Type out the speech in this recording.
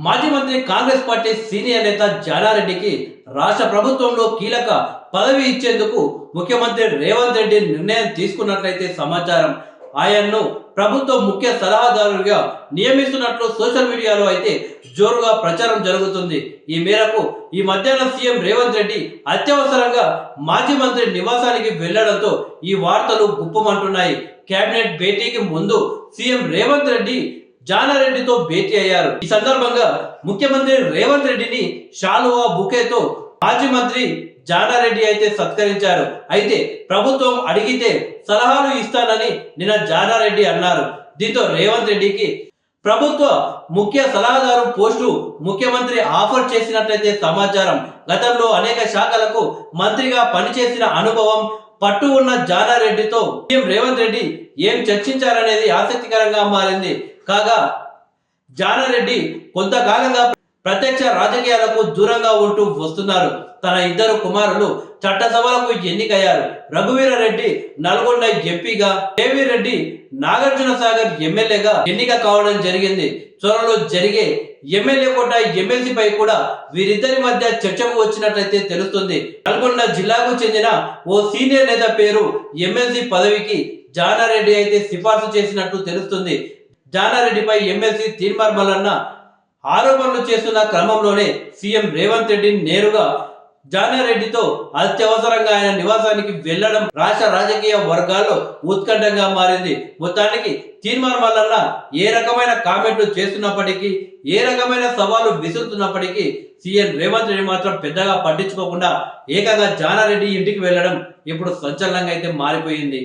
మాజీ మంత్రి Congress party senior నేత జానారెడ్డికి రాష్ట్ర ప్రభుత్వంలో కీలక పదవి ఇచ్చేందుకు ముఖ్యమంత్రి రేవంత్ రెడ్డి నిర్ణయం తీసుకున్నట్లయితే సమాచారం. ఆయన్ను ప్రభుత్వ ముఖ్య సలహాదారుగా నియమిస్తున్నట్లు సోషల్ మీడియాలో అయితే జోరుగా ప్రచారం జరుగుతుంది. ఈ మేరకు ఈ మధ్యాహ్నం సీఎం రేవంత్ రెడ్డి అత్యవసరంగా మాజీ మంత్రి నివాసానికి వెళ్లడంతో ఈ వార్తలు గుప్పమంటున్నాయి. కేబినెట్ భేటీకి ముందు సీఎం రేవంత్ రెడ్డి జానారెడ్డితో భేటీ అయ్యారు. ఈ సందర్భంగా ముఖ్యమంత్రి రేవంత్ రెడ్డిని శాలువా బుకేతో మాజీ మంత్రి జానారెడ్డి అయితే సత్కరించారు. అయితే ప్రభుత్వం అడిగితే సలహాలు ఇస్తానని నిన్న జానారెడ్డి అన్నారు. దీంతో రేవంత్ రెడ్డికి ప్రభుత్వ ముఖ్య సలహాదారు పోస్టు ముఖ్యమంత్రి ఆఫర్ చేసినట్లయితే సమాచారం. గతంలో అనేక శాఖలకు మంత్రిగా పనిచేసిన అనుభవం పట్టు ఉన్న జానారెడ్డితో సీఎం రేవంత్ రెడ్డి ఏం చర్చించారనేది ఆసక్తికరంగా మారింది. కాగా జానారెడ్డి కొంతకాలంగా ప్రత్యక్ష రాజకీయాలకు దూరంగా ఉంటూ వస్తున్నారు. తన ఇద్దరు కుమారులు చట్టసభలకు ఎన్నికయ్యారు. రఘువీరారెడ్డి నల్గొండ ఎంపీగా, దేవి రెడ్డి నాగార్జున సాగర్ ఎమ్మెల్యేగా ఎన్నిక కావడం జరిగింది. త్వరలో జరిగే ఎమ్మెల్యే కోట ఎమ్మెల్సీపై కూడా వీరిద్దరి మధ్య చర్చకు వచ్చినట్లయితే తెలుస్తుంది. నల్గొండ జిల్లాకు చెందిన ఓ సీనియర్ నేత పేరు ఎమ్మెల్సీ పదవికి జానారెడ్డి అయితే సిఫార్సు చేసినట్టు తెలుస్తుంది. జానారెడ్డిపై ఎమ్మెల్సీ తీన్మార్ మల్లన్న ఆరోపణలు చేస్తున్న క్రమంలోనే సీఎం రేవంత్ రెడ్డి నేరుగా జానారెడ్డితో అత్యవసరంగా ఆయన నివాసానికి వెళ్లడం రాష్ట్ర రాజకీయ వర్గాల్లో ఉత్కంఠంగా మారింది. మొత్తానికి తీన్మార్ మల్లన్న ఏ రకమైన కామెంట్లు చేస్తున్నప్పటికీ, ఏ రకమైన సవాలు విసురుతున్నప్పటికీ సీఎం రేవంత్ రెడ్డి మాత్రం పెద్దగా పట్టించుకోకుండా ఏకంగా జానారెడ్డి ఇంటికి వెళ్లడం ఇప్పుడు సంచలనంగా అయితే మారిపోయింది.